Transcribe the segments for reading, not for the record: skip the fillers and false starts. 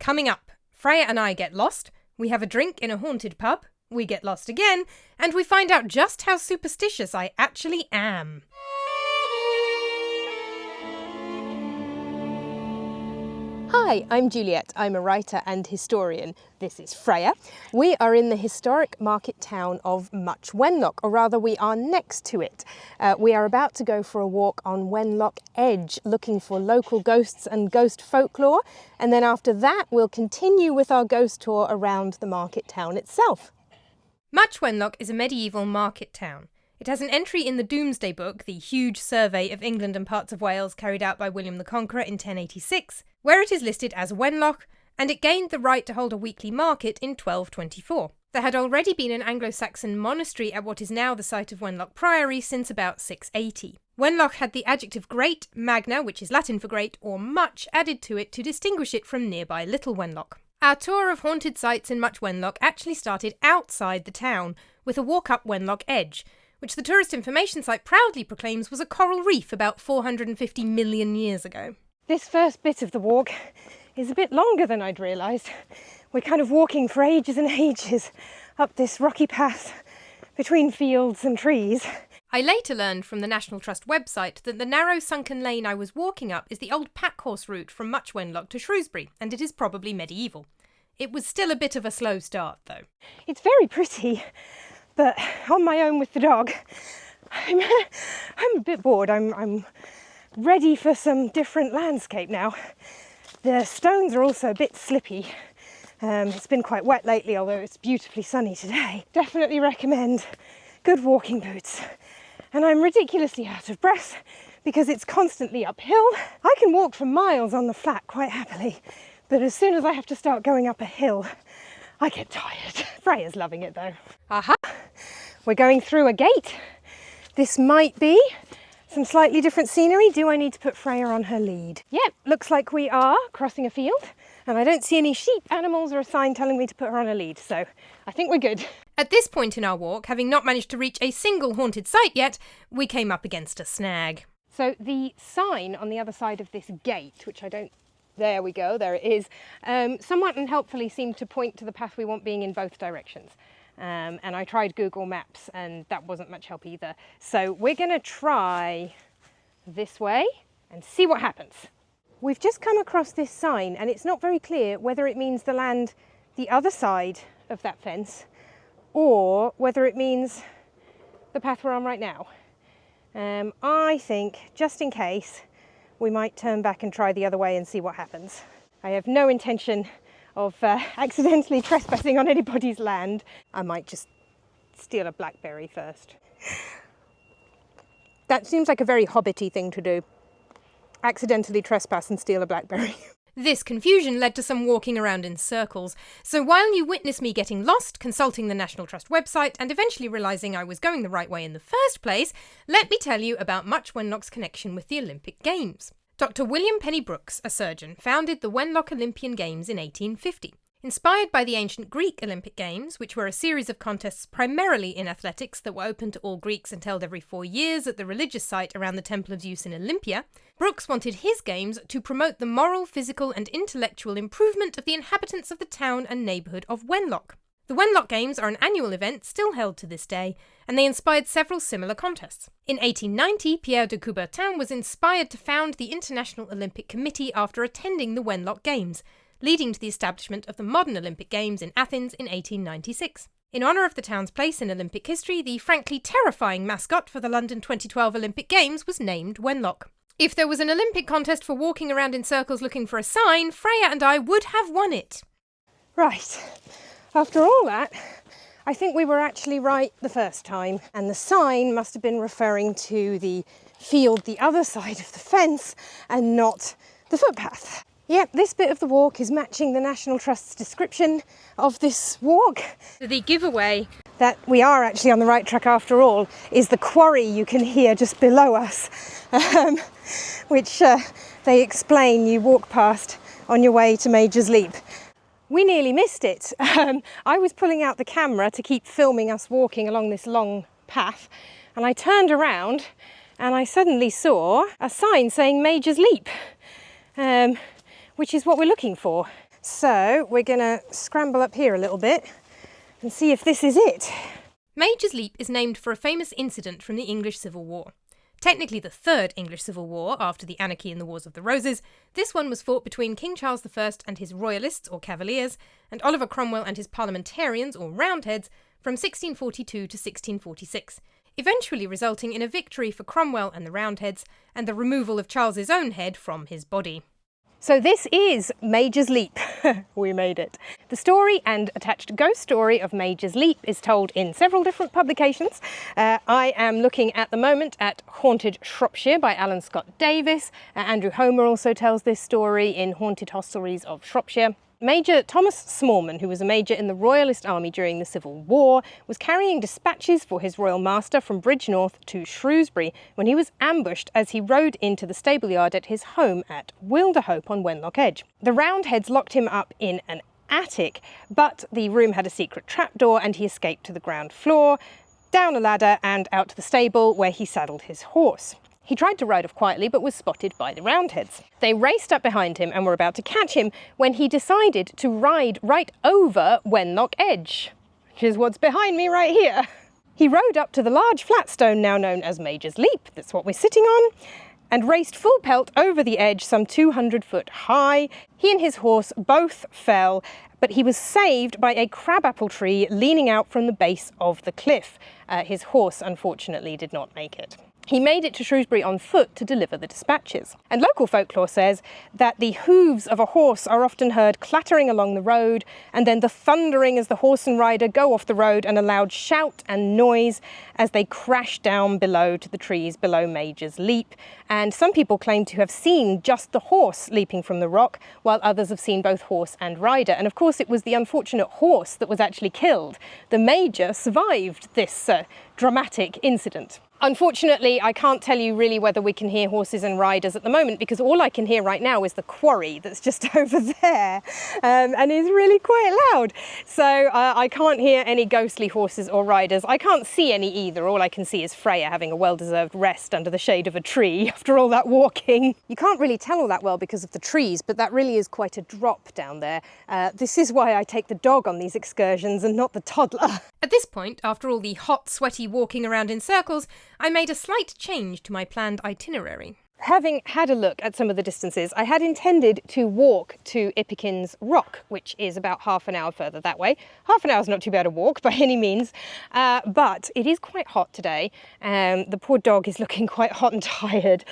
Coming up, Freya and I get lost, we have a drink in a haunted pub, we get lost again, and we find out just how superstitious I actually am. Hi, I'm Juliette. I'm a writer and historian. This is Freya. We are in the historic market town of Much Wenlock, or rather we are next to it. We are about to go for a walk on Wenlock Edge, looking for local ghosts and ghost folklore, and then after that we'll continue with our ghost tour around the market town itself. Much Wenlock is a medieval market town. It has an entry in the Domesday Book, the huge survey of England and parts of Wales carried out by William the Conqueror in 1086, where it is listed as Wenlock, and it gained the right to hold a weekly market in 1224. There had already been an Anglo-Saxon monastery at what is now the site of Wenlock Priory since about 680. Wenlock had the adjective great, magna, which is Latin for great, or much, added to it to distinguish it from nearby Little Wenlock. Our tour of haunted sites in Much Wenlock actually started outside the town, with a walk up Wenlock Edge, which the tourist information site proudly proclaims was a coral reef about 450 million years ago. This first bit of the walk is a bit longer than I'd realised. We're kind of walking for ages and ages up this rocky path between fields and trees. I later learned from the National Trust website that the narrow sunken lane I was walking up is the old packhorse route from Much Wenlock to Shrewsbury, and it is probably medieval. It was still a bit of a slow start, though. It's very pretty, but on my own with the dog, I'm a bit bored. I'm ready for some different landscape now. The stones are also a bit slippy. It's been quite wet lately, although it's beautifully sunny today. Definitely recommend good walking boots. And I'm ridiculously out of breath because it's constantly uphill. I can walk for miles on the flat quite happily, but as soon as I have to start going up a hill, I get tired. Freya's loving it though. Aha! We're going through a gate. This might be some slightly different scenery. Do I need to put Freya on her lead? Yep, looks like we are crossing a field, and I don't see any sheep, animals, or a sign telling me to put her on a lead, so I think we're good. At this point in our walk, having not managed to reach a single haunted site yet, we came up against a snag. So the sign on the other side of this gate, which I don't... There we go, there it is. Somewhat unhelpfully seemed to point to the path we want being in both directions. And I tried Google Maps and that wasn't much help either. So we're going to try this way and see what happens. We've just come across this sign and it's not very clear whether it means the land the other side of that fence or whether it means the path we're on right now. I think, just in case, we might turn back and try the other way and see what happens. I have no intention of accidentally trespassing on anybody's land. I might just steal a blackberry first. That seems like a very hobbity thing to do. Accidentally trespass and steal a blackberry. This confusion led to some walking around in circles, so while you witness me getting lost, consulting the National Trust website, and eventually realising I was going the right way in the first place, let me tell you about Much Wenlock's connection with the Olympic Games. Dr. William Penny Brooks, a surgeon, founded the Wenlock Olympian Games in 1850. Inspired by the ancient Greek Olympic Games, which were a series of contests primarily in athletics that were open to all Greeks and held every 4 years at the religious site around the Temple of Zeus in Olympia, Brooks wanted his games to promote the moral, physical and intellectual improvement of the inhabitants of the town and neighbourhood of Wenlock. The Wenlock Games are an annual event still held to this day, and they inspired several similar contests. In 1890, Pierre de Coubertin was inspired to found the International Olympic Committee after attending the Wenlock Games, leading to the establishment of the modern Olympic Games in Athens in 1896. In honour of the town's place in Olympic history, the frankly terrifying mascot for the London 2012 Olympic Games was named Wenlock. If there was an Olympic contest for walking around in circles looking for a sign, Freya and I would have won it. Right. After all that, I think we were actually right the first time, and the sign must have been referring to the field the other side of the fence and not the footpath. Yep, this bit of the walk is matching the National Trust's description of this walk. The giveaway that we are actually on the right track after all is the quarry you can hear just below us, which they explain you walk past on your way to Major's Leap. We nearly missed it. I was pulling out the camera to keep filming us walking along this long path, and I turned around and I suddenly saw a sign saying Major's Leap, which is what we're looking for. So we're going to scramble up here a little bit and see if this is it. Mage's Leap is named for a famous incident from the English Civil War. Technically the third English Civil War after the Anarchy and the Wars of the Roses, this one was fought between King Charles I and his Royalists, or Cavaliers, and Oliver Cromwell and his Parliamentarians, or Roundheads, from 1642 to 1646, eventually resulting in a victory for Cromwell and the Roundheads, and the removal of Charles's own head from his body. So this is Mage's Leap. We made it. The story and attached ghost story of Mage's Leap is told in several different publications. I am looking at the moment at Haunted Shropshire by Alan Scott Davis. Andrew Homer also tells this story in Haunted Hostelries of Shropshire. Major Thomas Smallman, who was a major in the Royalist army during the Civil War, was carrying dispatches for his royal master from Bridgnorth to Shrewsbury when he was ambushed as he rode into the stable yard at his home at Wilderhope on Wenlock Edge. The Roundheads locked him up in an attic, but the room had a secret trapdoor and he escaped to the ground floor, down a ladder and out to the stable where he saddled his horse. He tried to ride off quietly but was spotted by the Roundheads. They raced up behind him and were about to catch him when he decided to ride right over Wenlock Edge, which is what's behind me right here. He rode up to the large flat stone now known as Mage's Leap, that's what we're sitting on, and raced full pelt over the edge some 200 foot high. He and his horse both fell, but he was saved by a crabapple tree leaning out from the base of the cliff. His horse, unfortunately, did not make it. He made it to Shrewsbury on foot to deliver the dispatches. And local folklore says that the hooves of a horse are often heard clattering along the road, and then the thundering as the horse and rider go off the road, and a loud shout and noise as they crash down below to the trees below Mage's Leap. And some people claim to have seen just the horse leaping from the rock, while others have seen both horse and rider. And of course it was the unfortunate horse that was actually killed. The Major survived this dramatic incident. Unfortunately, I can't tell you really whether we can hear horses and riders at the moment, because all I can hear right now is the quarry that's just over there, and is really quite loud. So I can't hear any ghostly horses or riders. I can't see any either. All I can see is Freya having a well-deserved rest under the shade of a tree after all that walking. You can't really tell all that well because of the trees, but that really is quite a drop down there. This is why I take the dog on these excursions and not the toddler. At this point, after all the hot, sweaty walking around in circles, I made a slight change to my planned itinerary. Having had a look at some of the distances, I had intended to walk to Ippikin's Rock, which is about half an hour further that way. Half an hour is not too bad a walk by any means, but it is quite hot today. The poor dog is looking quite hot and tired,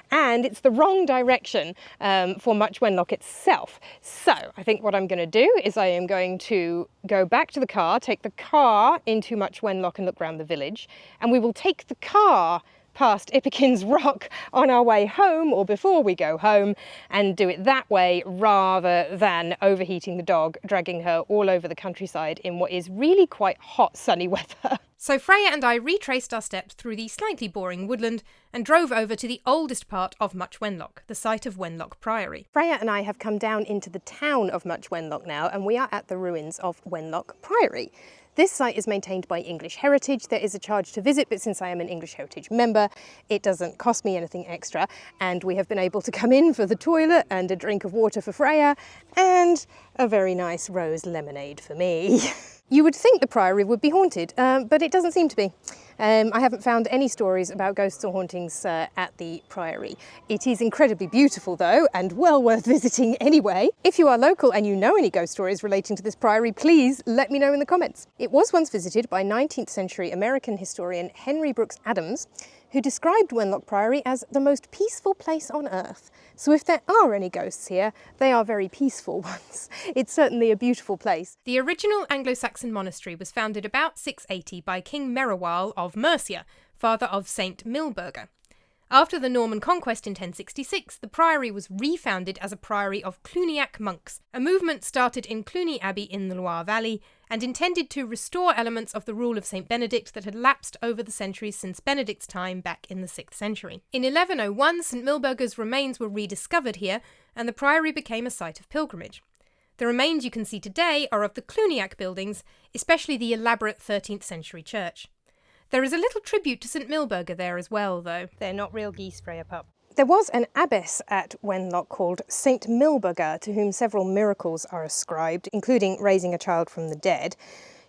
and it's the wrong direction for Much Wenlock itself. So I think what I'm going to do is I am going to go back to the car, take the car into Much Wenlock and look round the village, and we will take the car past Ippikin's Rock on our way home, or before we go home, and do it that way rather than overheating the dog, dragging her all over the countryside in what is really quite hot sunny weather. So Freya and I retraced our steps through the slightly boring woodland and drove over to the oldest part of Much Wenlock, the site of Wenlock Priory. Freya and I have come down into the town of Much Wenlock now, and we are at the ruins of Wenlock Priory. This site is maintained by English Heritage. There is a charge to visit, but since I am an English Heritage member, it doesn't cost me anything extra. And we have been able to come in for the toilet and a drink of water for Freya and a very nice rose lemonade for me. You would think the Priory would be haunted, but it doesn't seem to be. I haven't found any stories about ghosts or hauntings at the Priory. It is incredibly beautiful though, and well worth visiting anyway. If you are local and you know any ghost stories relating to this Priory, please let me know in the comments. It was once visited by 19th century American historian Henry Brooks Adams, who described Wenlock Priory as the most peaceful place on earth. So if there are any ghosts here, they are very peaceful ones. It's certainly a beautiful place. The original Anglo-Saxon monastery was founded about 680 by King Merowal of Mercia, father of Saint Milburga. After the Norman conquest in 1066, the priory was refounded as a priory of Cluniac monks, a movement started in Cluny Abbey in the Loire Valley and intended to restore elements of the rule of St Benedict that had lapsed over the centuries since Benedict's time back in the 6th century. In 1101, St Milburga's remains were rediscovered here, and the priory became a site of pilgrimage. The remains you can see today are of the Cluniac buildings, especially the elaborate 13th century church. There is a little tribute to St Milburga there as well, though. They're not real geese, Freya pup. There was an abbess at Wenlock called St. Milburga, to whom several miracles are ascribed, including raising a child from the dead.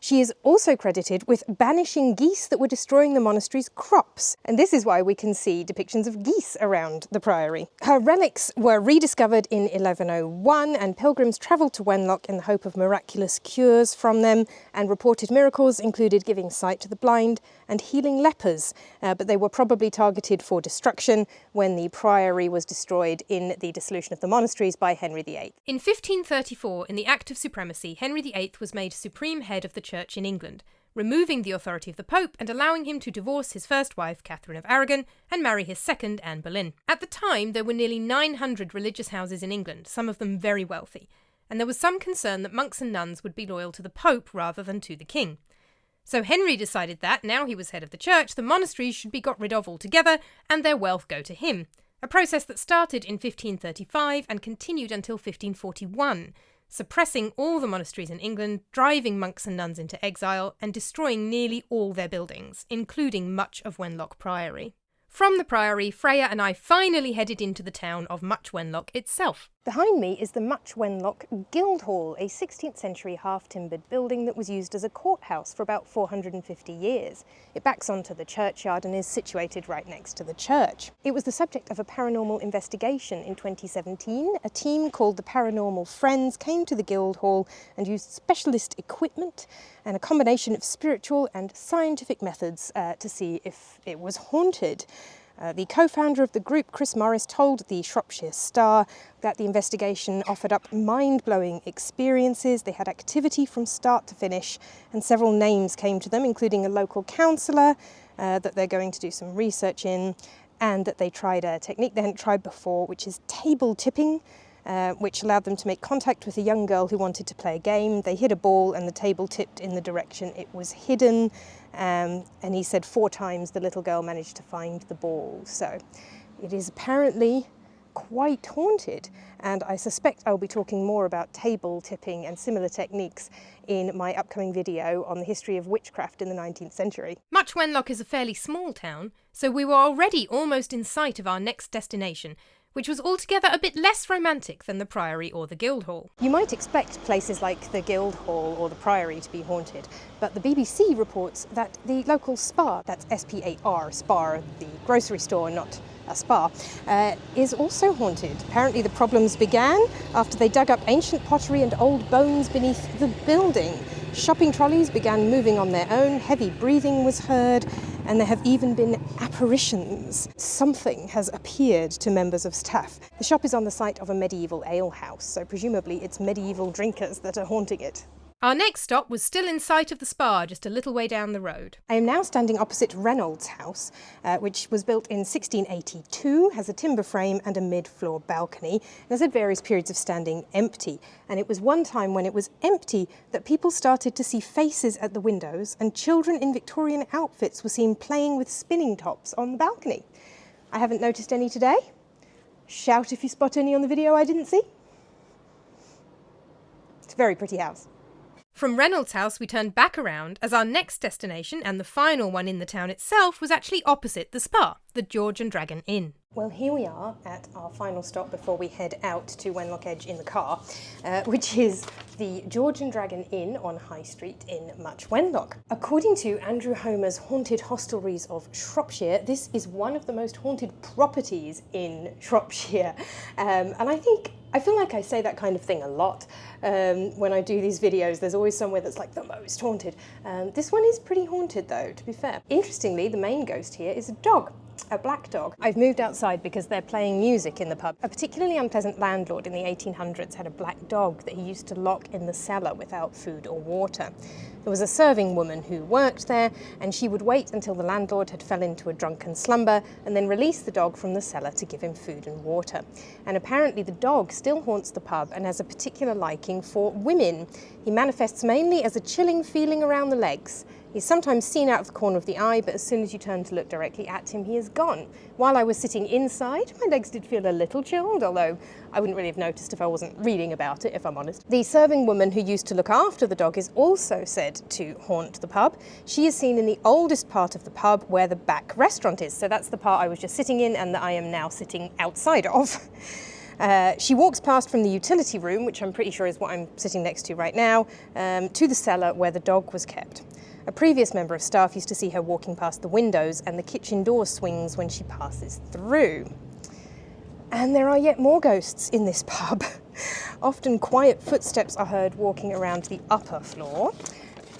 She is also credited with banishing geese that were destroying the monastery's crops, and this is why we can see depictions of geese around the priory. Her relics were rediscovered in 1101, and pilgrims travelled to Wenlock in the hope of miraculous cures from them, and reported miracles included giving sight to the blind and healing lepers, but they were probably targeted for destruction when the priory was destroyed in the dissolution of the monasteries by Henry VIII. In 1534, in the Act of Supremacy, Henry VIII was made supreme head of the Church in England, removing the authority of the Pope and allowing him to divorce his first wife, Catherine of Aragon, and marry his second, Anne Boleyn. At the time, there were nearly 900 religious houses in England, some of them very wealthy, and there was some concern that monks and nuns would be loyal to the Pope rather than to the king. So Henry decided that, now he was head of the church, the monasteries should be got rid of altogether and their wealth go to him, a process that started in 1535 and continued until 1541, suppressing all the monasteries in England, driving monks and nuns into exile, and destroying nearly all their buildings, including much of Wenlock Priory. From the Priory, Freya and I finally headed into the town of Much Wenlock itself. Behind me is the Much Wenlock Guildhall, a 16th century half-timbered building that was used as a courthouse for about 450 years. It backs onto the churchyard and is situated right next to the church. It was the subject of a paranormal investigation in 2017. A team called the Paranormal Friends came to the Guildhall and used specialist equipment and a combination of spiritual and scientific methods to see if it was haunted. The co-founder of the group, Chris Morris, told the Shropshire Spar that the investigation offered up mind-blowing experiences. They had activity from start to finish, and several names came to them, including a local councillor that they're going to do some research in, and that they tried a technique they hadn't tried before, which is table tipping, which allowed them to make contact with a young girl who wanted to play a game. They hit a ball and the table tipped in the direction it was hidden, and he said 4 times the little girl managed to find the ball. So it is apparently quite haunted, and I suspect I'll be talking more about table tipping and similar techniques in my upcoming video on the history of witchcraft in the 19th century. Much Wenlock is a fairly small town, so we were already almost in sight of our next destination, which was altogether a bit less romantic than the Priory or the Guildhall. You might expect places like the Guildhall or the Priory to be haunted, but the BBC reports that the local Spar, that's S-P-A-R, Spar, the grocery store, not a spa, is also haunted. Apparently the problems began after they dug up ancient pottery and old bones beneath the building. Shopping trolleys began moving on their own, heavy breathing was heard, and there have even been apparitions. Something has appeared to members of staff. The shop is on the site of a medieval alehouse, so presumably it's medieval drinkers that are haunting it. Our next stop was still in sight of the Spar, just a little way down the road. I am now standing opposite Renald's house, which was built in 1682, has a timber frame and a mid-floor balcony, and has had various periods of standing empty. And it was one time when it was empty that people started to see faces at the windows, and children in Victorian outfits were seen playing with spinning tops on the balcony. I haven't noticed any today. Shout if you spot any on the video I didn't see. It's a very pretty house. From Renald's house, we turned back around as our next destination, and the final one in the town itself, was actually opposite the Spar, the George and Dragon Inn. Well, here we are at our final stop before we head out to Wenlock Edge in the car, which is the George and Dragon Inn on High Street in Much Wenlock. According to Andrew Homer's Haunted Hostelries of Shropshire, this is one of the most haunted properties in Shropshire. And I feel like I say that kind of thing a lot when I do these videos. There's always somewhere that's like the most haunted. This one is pretty haunted though, to be fair. Interestingly, the main ghost here is a dog. A black dog. I've moved outside because they're playing music in the pub. A particularly unpleasant landlord in the 1800s had a black dog that he used to lock in the cellar without food or water. There was a serving woman who worked there, and she would wait until the landlord had fell into a drunken slumber and then release the dog from the cellar to give him food and water. And apparently the dog still haunts the pub and has a particular liking for women. He manifests mainly as a chilling feeling around the legs, He's sometimes seen out of the corner of the eye, but as soon as you turn to look directly at him, he is gone. While I was sitting inside, my legs did feel a little chilled, although I wouldn't really have noticed if I wasn't reading about it, if I'm honest. The serving woman who used to look after the dog is also said to haunt the pub. She is seen in the oldest part of the pub where the back restaurant is. So that's the part I was just sitting in and that I am now sitting outside of. She walks past from the utility room, which I'm pretty sure is what I'm sitting next to right now, to the cellar where the dog was kept. A previous member of staff used to see her walking past the windows and the kitchen door swings when she passes through. And there are yet more ghosts in this pub. Often quiet footsteps are heard walking around the upper floor.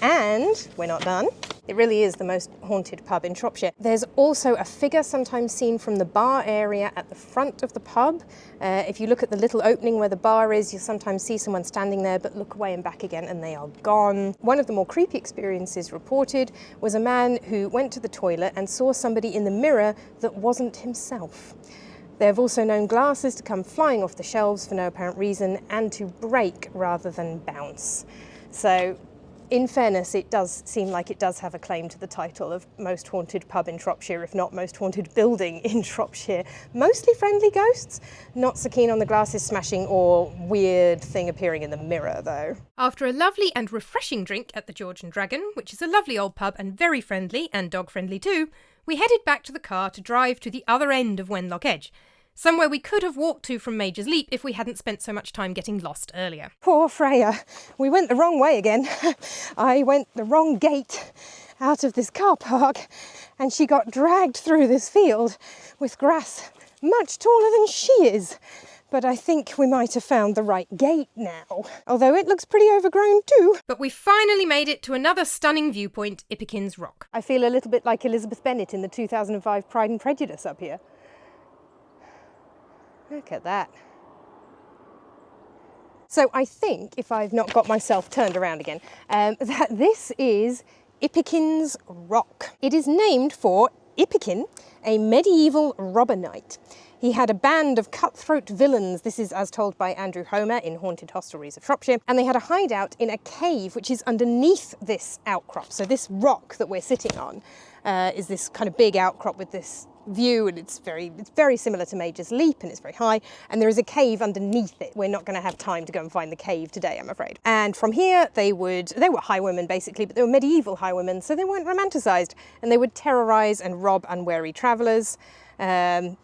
And we're not done. It really is the most haunted pub in Shropshire. There's also a figure sometimes seen from the bar area at the front of the pub. If you look at the little opening where the bar is, you'll sometimes see someone standing there, but look away and back again and they are gone. One of the more creepy experiences reported was a man who went to the toilet and saw somebody in the mirror that wasn't himself. They have also known glasses to come flying off the shelves for no apparent reason and to break rather than bounce. So, in fairness, it does seem like it does have a claim to the title of most haunted pub in Shropshire, if not most haunted building in Shropshire. Mostly friendly ghosts, not so keen on the glasses smashing or weird thing appearing in the mirror, though. After a lovely and refreshing drink at the George and Dragon, which is a lovely old pub and very friendly, and dog-friendly too, we headed back to the car to drive to the other end of Wenlock Edge, somewhere we could have walked to from Major's Leap if we hadn't spent so much time getting lost earlier. Poor Freya. We went the wrong way again. I went the wrong gate out of this car park and she got dragged through this field with grass much taller than she is. But I think we might have found the right gate now, although it looks pretty overgrown too. But we finally made it to another stunning viewpoint, Ippikin's Rock. I feel a little bit like Elizabeth Bennet in the 2005 Pride and Prejudice up here. Look at that. So I think, if I've not got myself turned around again, that this is Ippikin's Rock. It is named for Ippikin, a medieval robber knight. He had a band of cutthroat villains, this is as told by Andrew Homer in Haunted Hostelries of Shropshire, and they had a hideout in a cave which is underneath this outcrop. So this rock that we're sitting on is this kind of big outcrop with this view, and it's very similar to Major's Leap, and it's very high, and there is a cave underneath it. We're not going to have time to go and find the cave today, I'm afraid. And from here they were highwaymen basically, but they were medieval highwaymen, so they weren't romanticised, and they would terrorise and rob unwary travellers, kind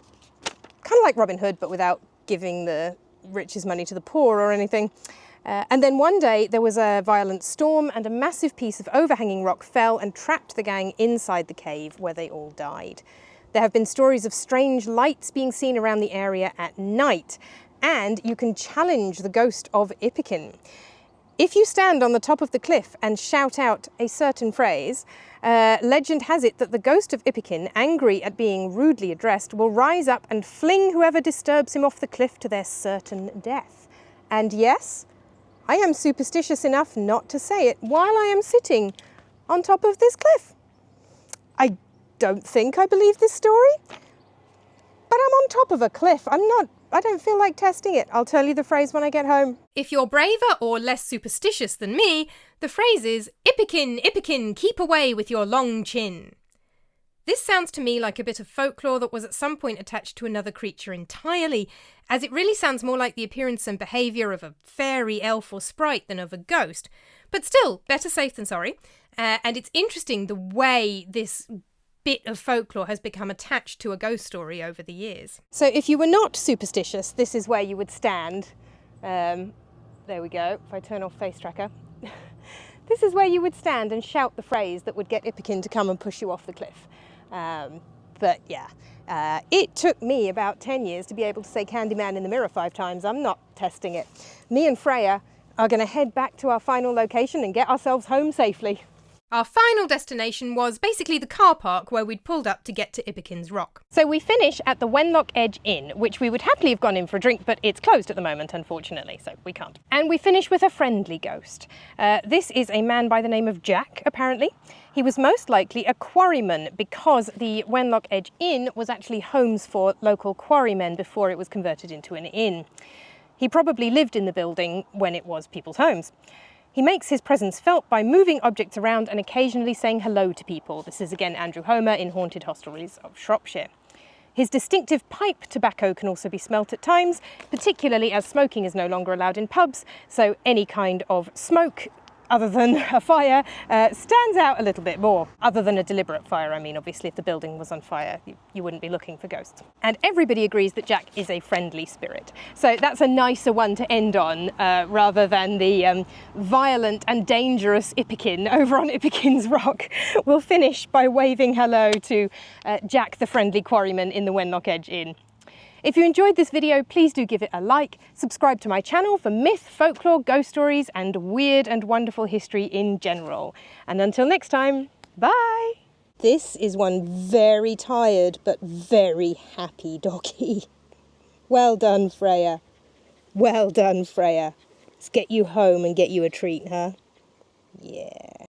of like Robin Hood, but without giving the rich's money to the poor or anything. And then one day there was a violent storm and a massive piece of overhanging rock fell and trapped the gang inside the cave, where they all died. There have been stories of strange lights being seen around the area at night, and you can challenge the ghost of Ippikin. If you stand on the top of the cliff and shout out a certain phrase, legend has it that the ghost of Ippikin, angry at being rudely addressed, will rise up and fling whoever disturbs him off the cliff to their certain death. And yes, I am superstitious enough not to say it while I am sitting on top of this cliff. I don't think I believe this story, but I'm on top of a cliff. I don't feel like testing it. I'll tell you the phrase when I get home. If you're braver or less superstitious than me, the phrase is, Ippikin, Ippikin, keep away with your long chin. This sounds to me like a bit of folklore that was at some point attached to another creature entirely, as it really sounds more like the appearance and behaviour of a fairy, elf or sprite than of a ghost. But still, better safe than sorry. And it's interesting the way this bit of folklore has become attached to a ghost story over the years. So if you were not superstitious, this is where you would stand. There we go, if I turn off face tracker. This is where you would stand and shout the phrase that would get Ippikin to come and push you off the cliff. But yeah, it took me about 10 years to be able to say Candyman in the mirror 5 times. I'm not testing it. Me and Freya are going to head back to our final location and get ourselves home safely. Our final destination was basically the car park where we'd pulled up to get to Ippikin's Rock. So we finish at the Wenlock Edge Inn, which we would happily have gone in for a drink, but it's closed at the moment, unfortunately, so we can't. And we finish with a friendly ghost. This is a man by the name of Jack, apparently. He was most likely a quarryman because the Wenlock Edge Inn was actually homes for local quarrymen before it was converted into an inn. He probably lived in the building when it was people's homes. He makes his presence felt by moving objects around and occasionally saying hello to people. This is again Andrew Homer in Haunted Hostelries of Shropshire. His distinctive pipe tobacco can also be smelt at times, particularly as smoking is no longer allowed in pubs, so any kind of smoke other than a fire stands out a little bit more. Other than a deliberate fire, I mean. Obviously if the building was on fire you wouldn't be looking for ghosts. And everybody agrees that Jack is a friendly spirit. So that's a nicer one to end on rather than the violent and dangerous Ippikin over on Ippikin's Rock. We'll finish by waving hello to Jack the friendly quarryman in the Wenlock Edge Inn. If you enjoyed this video, please do give it a like, subscribe to my channel for myth, folklore, ghost stories and weird and wonderful history in general. And until next time, bye! This is one very tired but very happy doggy. Well done, Freya. Well done, Freya. Let's get you home and get you a treat, huh? Yeah.